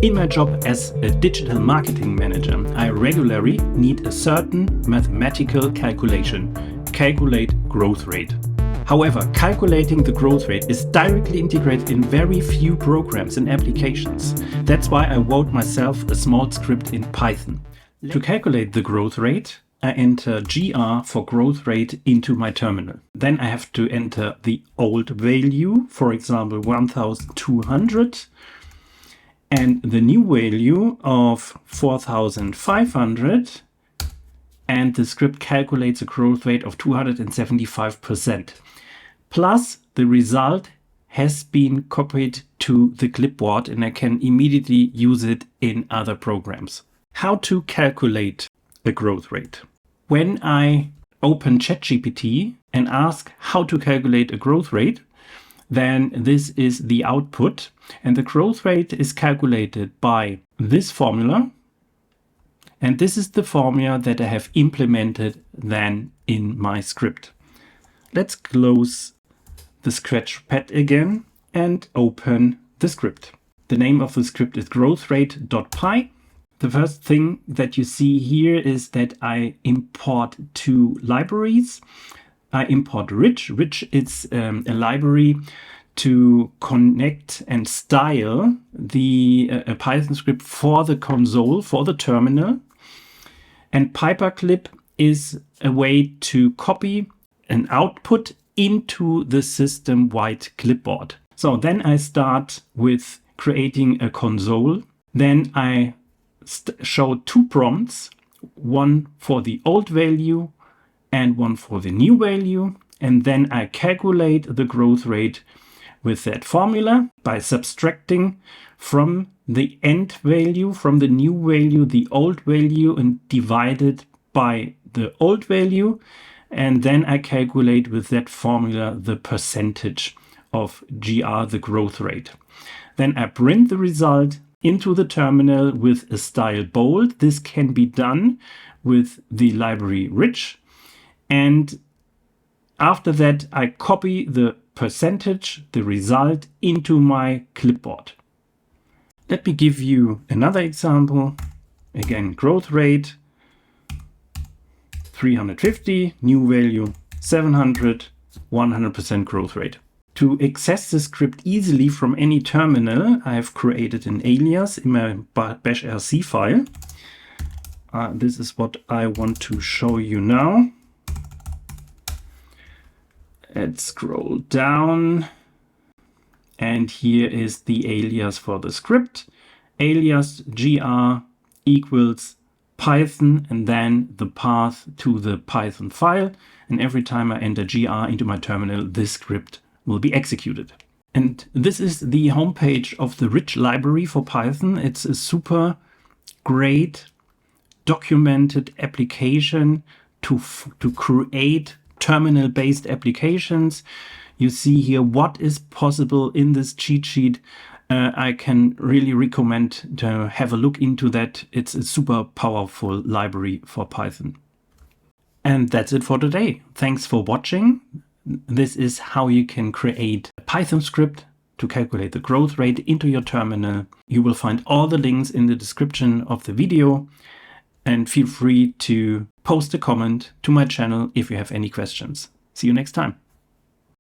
In my job as a digital marketing manager, I regularly need a certain mathematical calculation, calculate growth rate. However, calculating the growth rate is directly integrated in very few programs and applications. That's why I wrote myself a small script in Python. To calculate the growth rate, I enter GR for growth rate into my terminal. Then I have to enter the old value, for example 1200, and the new value of 4500, and the script calculates a growth rate of 275%. Plus the result has been copied to the clipboard and I can immediately use it in other programs. How to calculate the growth rate? When I open ChatGPT and ask how to calculate a growth rate, then this is the output, and the growth rate is calculated by this formula, and this is the formula that I have implemented then in my script. Let's close the Sketchpad again and open the script. The name of the script is growthrate.py. The first thing that you see here is that I import two libraries. I import Rich. Rich is a library to connect and style the Python script for the console, for the terminal. And Pyperclip is a way to copy an output into the system-wide clipboard. So then I start with creating a console. Then I show two prompts, one for the old value and one for the new value. And then I calculate the growth rate with that formula by subtracting from the end value, from the new value, the old value, and divide it by the old value. And then I calculate with that formula the percentage of GR, the growth rate. Then I print the result into the terminal with a style bold. This can be done with the library Rich. And after that, I copy the percentage, the result, into my clipboard. Let me give you another example. Again, growth rate 350, new value 700, 100% growth rate. To access the script easily from any terminal, I have created an alias in my bash rc file. This is what I want to show you now. Let's scroll down. And here is the alias for the script. Alias gr equals Python and then the path to the Python file. And every time I enter gr into my terminal, this script will be executed. And this is the homepage of the Rich library for Python. It's a super great documented application to create terminal-based applications. You see here what is possible in this cheat sheet. I can really recommend to have a look into that. It's a super powerful library for Python. And that's it for today. Thanks for watching. This is how you can create a Python script to calculate the growth rate into your terminal. You will find all the links in the description of the video, and feel free to post a comment to my channel if you have any questions. See you next time.